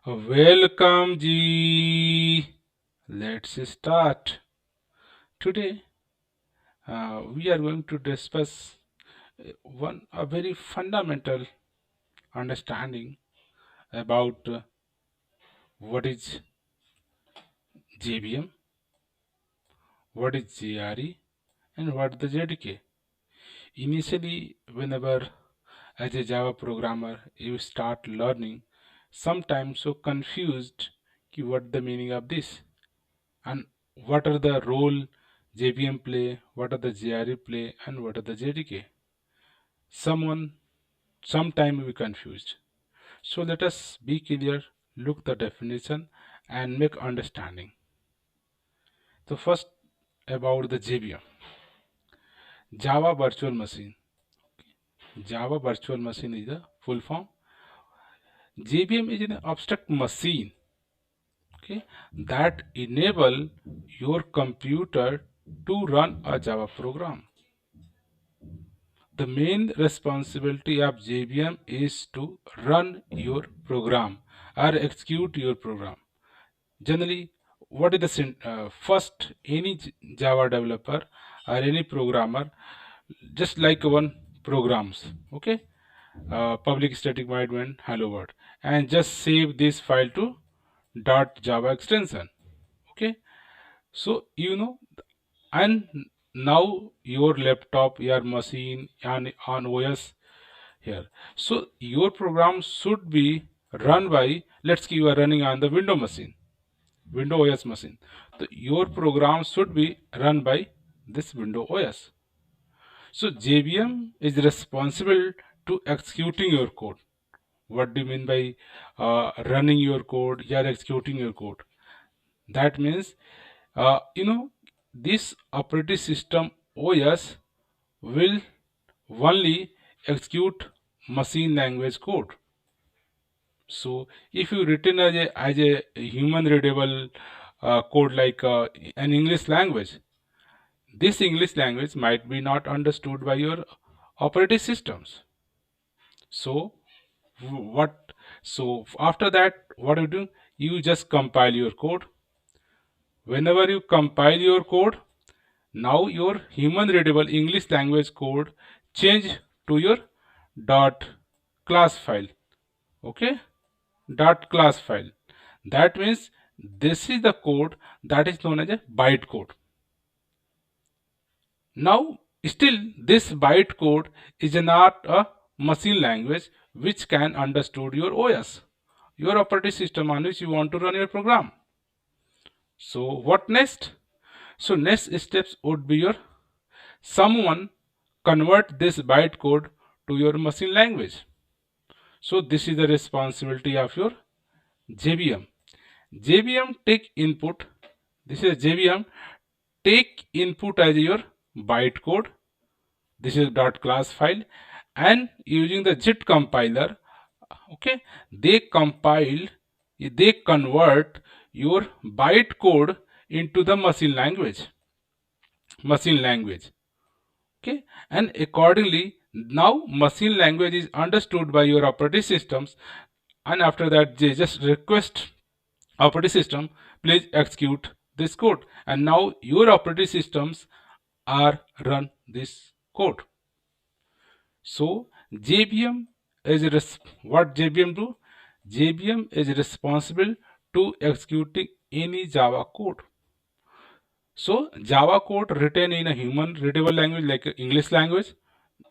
Welcome, Ji. Let's start. Today, we are going to discuss one a very fundamental understanding about what is JVM, what is JRE, and what the JDK. Initially, whenever as a Java programmer you start learning, sometimes so confused what the meaning of this and what are the role JVM play, what are the JRE play, and what are the JDK. Someone sometime we confused. So let us be clear, look the definition and make understanding. So first about the JVM, Java Virtual Machine. Java Virtual Machine is the full form. JVM is an abstract machine, okay, that enable your computer to run a Java program. The main responsibility of JVM is to run your program or execute your program. Generally, what is the first any Java developer or any programmer just like one programs, okay, public static void main hello world, and just save this file to dot Java extension, okay. So and now your laptop, your machine, and on OS here. So your program should be run by, let's say you are running on the Windows machine, Windows OS machine. So your program should be run by this Windows OS. So JVM is responsible to executing your code. What do you mean by running your code? You are executing your code. That means, uh, you know, this operating system OS will only execute machine language code. So if you written as a human readable code like an English language, this English language might be not understood by your operating systems. So what? So after that, what you do? You just compile your code. Whenever you compile your code, now your human readable English language code change to your dot class file. Okay, dot class file. That means this is the code that is known as a bytecode. Now, still this bytecode is not a machine language which can understood your OS, your operating system on which you want to run your program. So what next? So next steps would be your someone convert this bytecode to your machine language. So this is the responsibility of your JVM. JVM take input. This is JVM take input as your bytecode. This is dot class file, and using the JIT compiler, okay, they convert your bytecode into the machine language, okay, and accordingly now machine language is understood by your operating systems, and after that they just request operating system please execute this code, and now your operating systems are run this code. So JVM what JVM do? JVM is responsible to executing any Java code. So Java code written in a human readable language like English language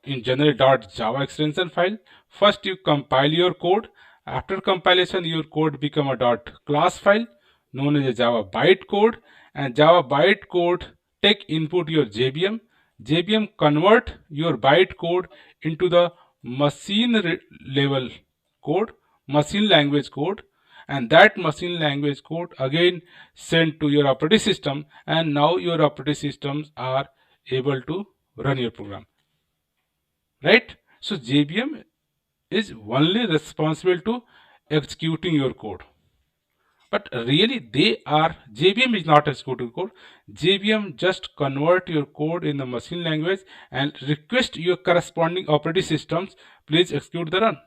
in general .java extension file. First you compile your code. After compilation your code become a dot class file known as a Java bytecode, and Java bytecode take input your JVM. JVM convert your bytecode into the level code, machine language code, and that machine language code again sent to your operating system, and now your operating systems are able to run your program, right? So JVM is only responsible to executing your code, but really they are JVM is not executing code. JVM just convert your code in the machine language and request your corresponding operating systems please execute the run.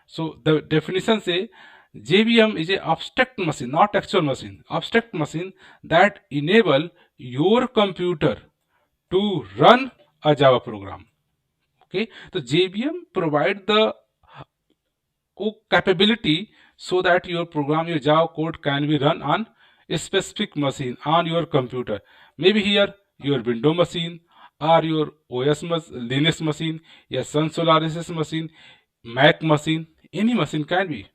So the definition say JVM is a abstract machine, not actual machine. Abstract machine that enable your computer to run a Java program. Okay, so JVM provide the capability so that your program, your Java code can be run on a specific machine on your computer. Maybe here your Windows machine or your Linux machine, your Sun Solaris machine, Mac machine, any machine can be.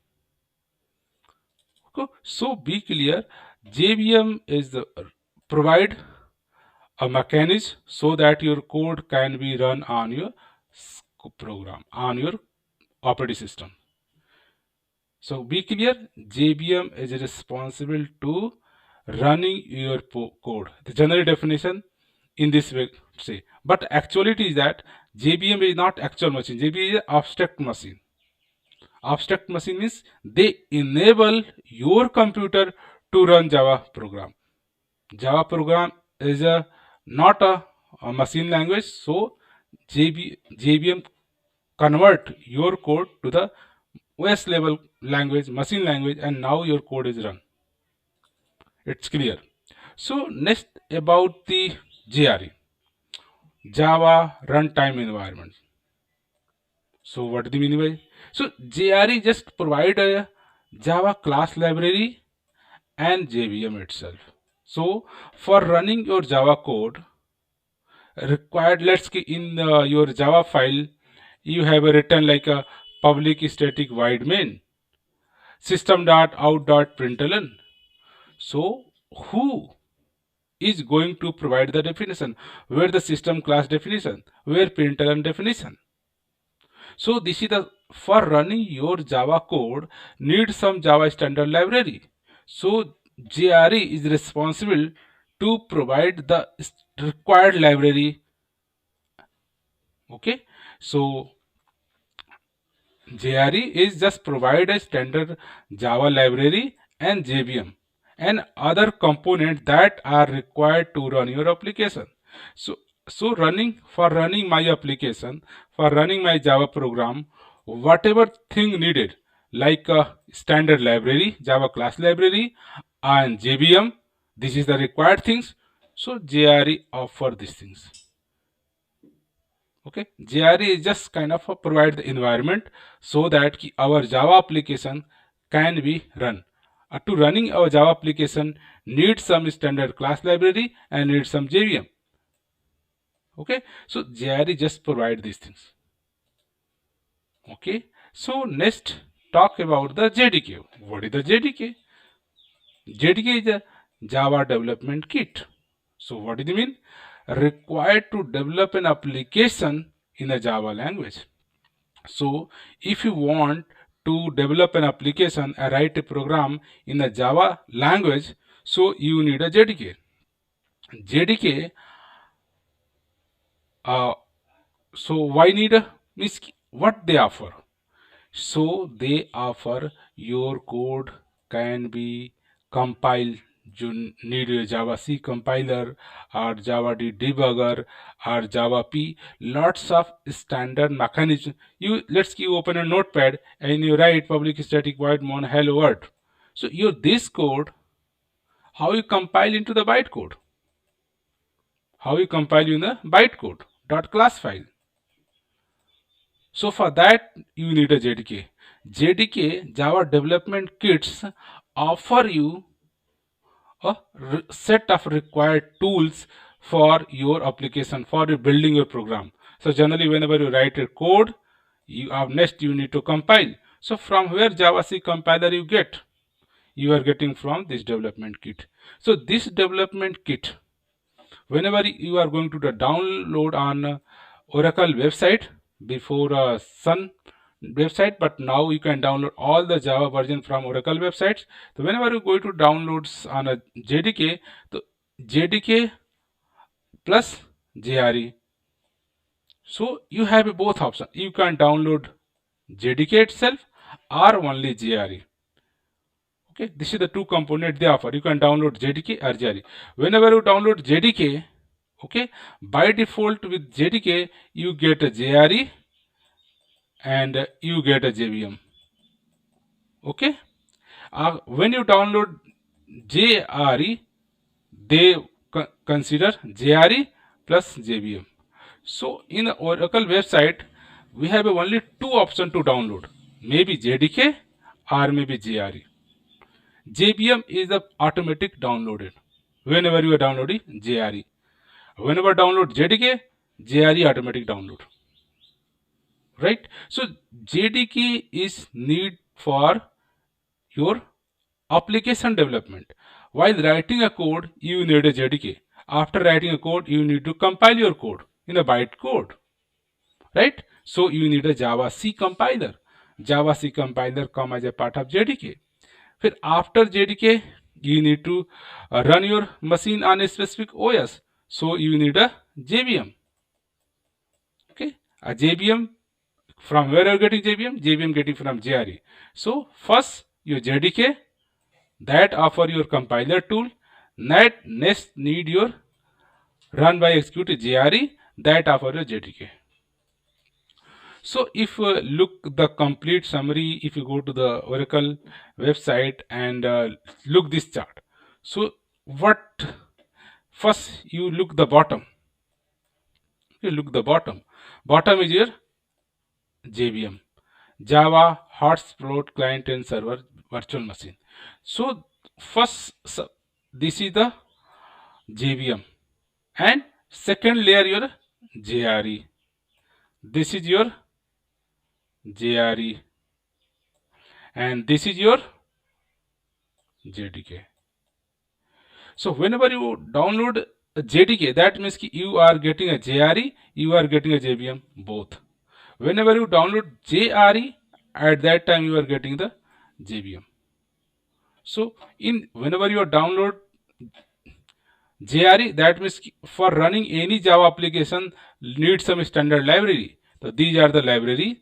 Okay? So be clear, JVM is the provide a mechanism so that your code can be run on your program, on your operating system. So be clear, JVM is responsible to running your code. The general definition in this way say, but actuality is that JVM is not actual machine. JVM is abstract machine. Abstract machine means they enable your computer to run Java program. Java program is not a machine language, so JVM convert your code to the OS level language, machine language, and now your code is run. It's clear. So next about the JRE, Java Runtime Environment. So what do you mean by? So JRE just provide a Java class library and JVM itself. So for running your Java code, required, let's say in your Java file, you have a written like a public static void main system.out.println. So who is going to provide the definition? Where the system class definition? Where println definition? So this is the for running your Java code need some Java standard library. So JRE is responsible to provide the required library. Okay, so JRE is just provide a standard Java library and JVM and other components that are required to run your application. So, running my application, for running my Java program, whatever thing needed, like a standard library, Java class library, and JVM, this is the required things. So JRE offer these things. Okay, JRE is just kind of provide the environment so that our Java application can be run. To running our Java application needs some standard class library and needs some JVM. Okay, so JRE just provide these things. Okay, so next talk about the JDK. What is the JDK? JDK is a Java Development Kit. So what does it mean? Required to develop an application in a Java language. So if you want to develop an application and write a program in a Java language, so you need a JDK. JDK, so why need a means what they offer? So they offer your code can be compiled. You need a Java C compiler or Java D debugger or Java P. Lots of standard mechanism. You open a notepad and you write public static void mon hello world. So your this code, how you compile into the bytecode? How you compile in the bytecode dot class file? So for that you need a JDK. JDK Java Development Kits offer you a set of required tools for your application for building your program. So generally whenever you write a code, you have next you need to compile. So from where Java C compiler you get? You are getting from this development kit. So this development kit, whenever you are going to the download on Oracle website before Sun website, but now you can download all the Java version from Oracle websites. So whenever you go to downloads on a JDK, the JDK plus JRE. So you have both options. You can download JDK itself or only JRE. Okay, this is the two component they offer. You can download JDK or JRE. Whenever you download JDK, okay, by default with JDK you get a JRE and you get a JVM. Okay, When you download JRE, they consider JRE plus JVM. So in the Oracle website, we have only two options to download, maybe JDK or maybe JRE. JVM is the automatic downloaded whenever you are downloading JRE. Whenever download JDK, JRE automatic download. Right? So JDK is need for your application development. While writing a code, you need a JDK. After writing a code, you need to compile your code in a bytecode, right? So you need a Java C compiler. Java C compiler come as a part of JDK. Then after JDK, you need to run your machine on a specific OS. So you need a JVM. Okay, a JVM. From where are you getting JVM? JVM getting from JRE. So first your JDK that offer your compiler tool. Next need your run by execute JRE that offer your JDK. So if look the complete summary, if you go to the Oracle website and look this chart. So what first you look the bottom. You look the bottom. Bottom is your JVM, Java Hotspot Client and Server Virtual Machine. So first this is the JVM and second layer your JRE. This is your JRE and this is your JDK. So whenever you download a JDK, that means you are getting a JRE, you are getting a JVM both. Whenever you download JRE, at that time you are getting the JVM. So in whenever you download JRE, that means for running any Java application need some standard library. So these are the library,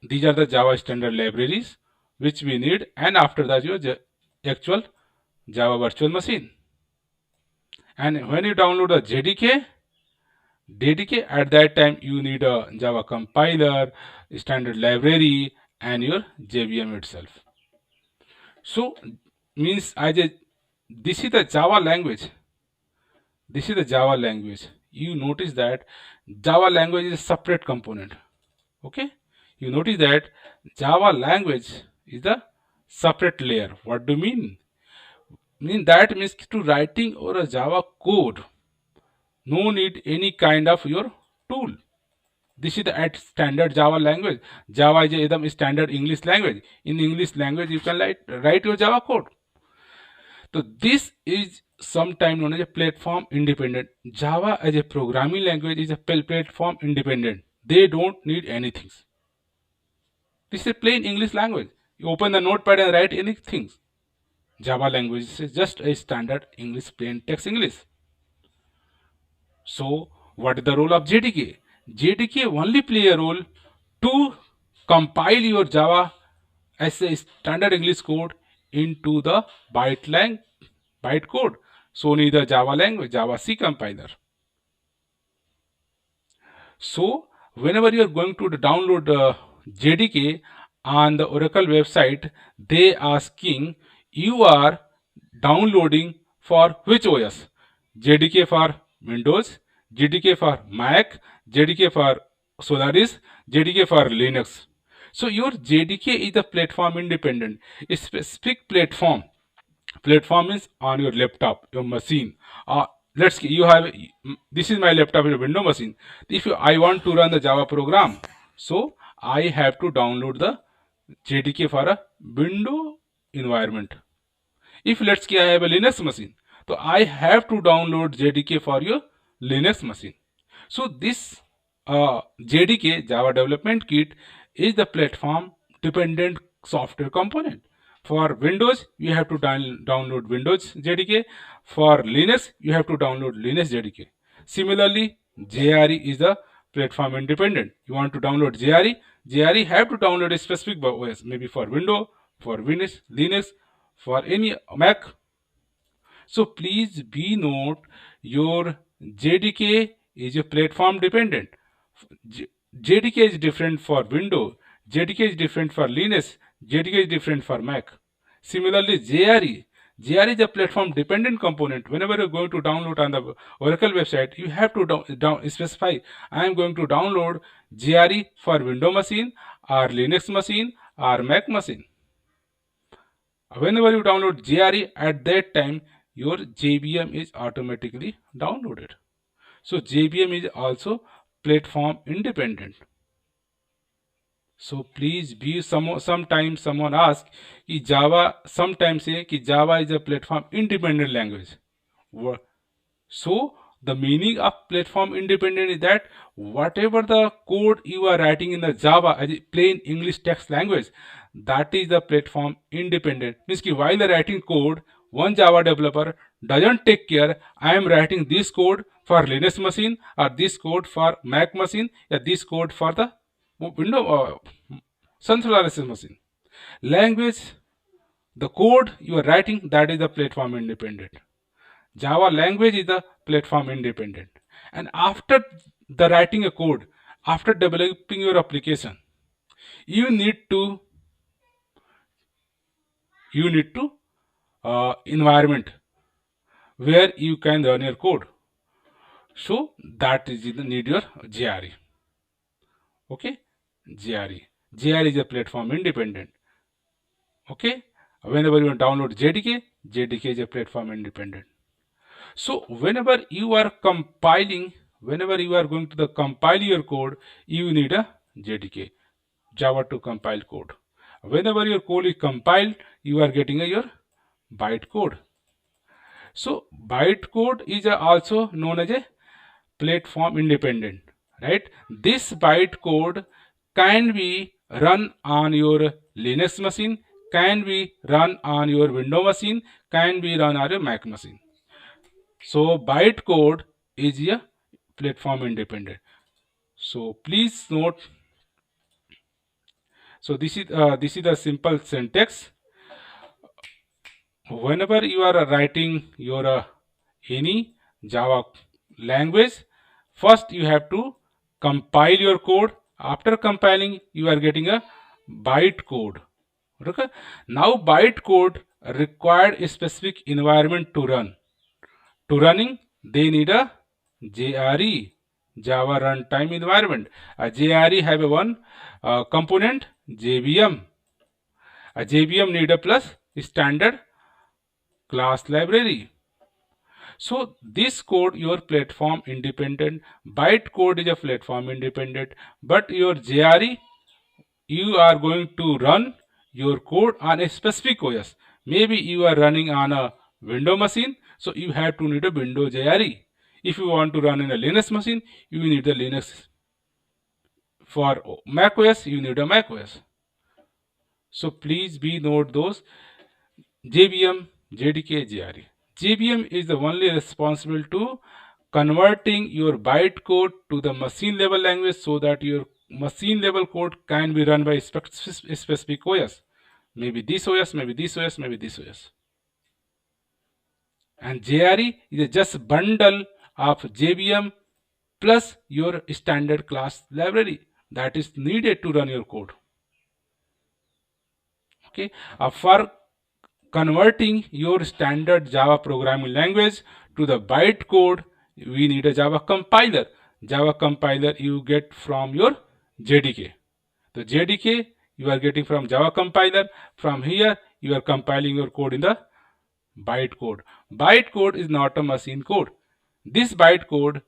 these are the Java standard libraries which we need, and after that your actual Java virtual machine. And when you download a JDK, at that time you need a Java compiler, standard library, and your JVM itself. So means this is the Java language. This is the Java language. You notice that Java language is a separate component. Okay? You notice that Java language is the separate layer. What do you mean? That means to writing or a Java code, no need any kind of your tool. This is the at standard Java language. Java is a standard English language. In English language, you can write your Java code. So this is sometimes known as a platform independent. Java as a programming language is a platform independent. They don't need anything. This is plain English language. You open the notepad and write anything. Java language is just a standard English plain text English. So what is the role of JDK? JDK only play a role to compile your Java as a standard English code into the byte code. So need the Java language, Java C compiler. So whenever you are going to download JDK on the Oracle website, they asking you are downloading for which OS? JDK for Windows, JDK for Mac, JDK for Solaris, JDK for Linux. So your JDK is a platform independent, a specific platform. Platform is on your laptop, your machine. Let's you have this is my laptop, your window machine. If I want to run the Java program, so I have to download the JDK for a window environment. If let's say I have a Linux machine, so I have to download JDK for your Linux machine. So this JDK, Java Development Kit, is the platform dependent software component. For Windows, you have to download Windows JDK. For Linux, you have to download Linux JDK. Similarly, JRE is the platform independent. You want to download JRE have to download a specific OS, maybe for Windows, for Linux, for any Mac. So please be note your JDK is a platform dependent. JDK is different for Windows, JDK is different for Linux, JDK is different for Mac. Similarly, JRE is a platform dependent component. Whenever you're going to download on the Oracle website, you have to specify, I am going to download JRE for Windows machine or Linux machine or Mac machine. Whenever you download JRE, at that time your JVM is automatically downloaded. So JVM is also platform independent. So please be sometimes someone asks कि Java sometimes say कि Java is a platform independent language. So the meaning of platform independent is that whatever the code you are writing in the Java as a plain English text language, that is the platform independent. Means कि while writing code, one Java developer doesn't take care, I am writing this code for Linux machine or this code for Mac machine or this code for the Windows Sun Solaris machine. Language, the code you are writing, that is the platform independent. Java language is the platform independent. And after the writing a code, after developing your application, you need to environment where you can run your code. So that is the need your JRE. Okay, JRE. JRE is a platform independent. Okay, whenever you download JDK, JDK is a platform independent. So whenever you are compiling, whenever you are going to the compile your code, you need a JDK, Java to compile code. Whenever your code is compiled, you are getting your bytecode. So bytecode is also known as a platform independent, right? This bytecode can be run on your Linux machine, can be run on your Windows machine, can be run on your Mac machine. So bytecode is a platform independent. So please note. So this is the simple syntax. Whenever you are writing your any Java language, first you have to compile your code. After compiling, you are getting a bytecode. Okay. Now bytecode required a specific environment to run. To running, they need a JRE, Java Runtime Environment. A JRE have a one component JVM. A JVM need a plus standard class library. So this code your platform independent. Bytecode is a platform independent, but your JRE you are going to run your code on a specific OS. Maybe you are running on a Windows machine, so you have to need a Windows JRE. If you want to run in a Linux machine, you need the Linux. For Mac OS, you need a Mac OS. So please be note those JVM, JDK, JRE. JVM is the only responsible to converting your bytecode to the machine level language so that your machine level code can be run by specific OS. Maybe this OS, maybe this OS, maybe this OS. And JRE is just bundle of JVM plus your standard class library that is needed to run your code. Okay, for converting your standard Java programming language to the bytecode, we need a Java compiler. Java compiler you get from your JDK. The JDK you are getting from Java compiler. From here you are compiling your code in the bytecode. Bytecode is not a machine code. This bytecode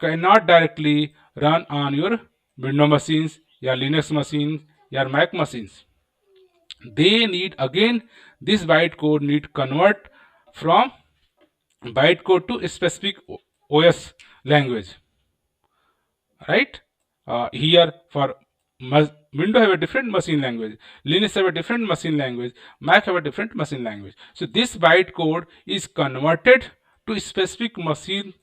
cannot directly run on your Windows machines, your Linux machines, your Mac machines. They need again this bytecode need convert from bytecode to a specific OS language, right? Here for Windows have a different machine language, Linux have a different machine language, Mac have a different machine language. So this bytecode is converted to a specific machine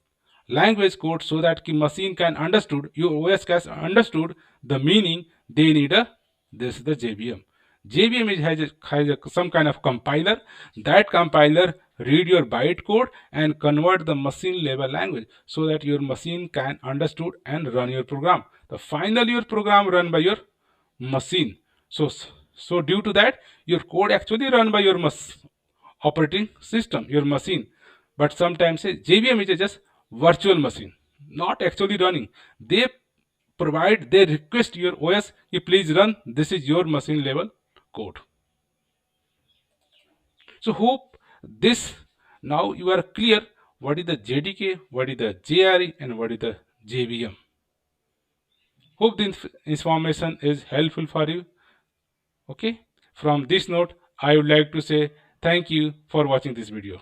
language code so that the machine can understood, your OS can understood the meaning. They need a this is the JVM. JVM has some kind of compiler. That compiler read your bytecode and convert the machine level language so that your machine can understood and run your program. The final your program run by your machine. So So due to that, your code actually run by your operating system, your machine. But sometimes JVM is just virtual machine, not actually running. They request your OS, you please run. This is your machine level code. So hope this now you are clear what is the JDK, what is the JRE, and what is the JVM. Hope the information is helpful for you. Okay. From this note, I would like to say thank you for watching this video.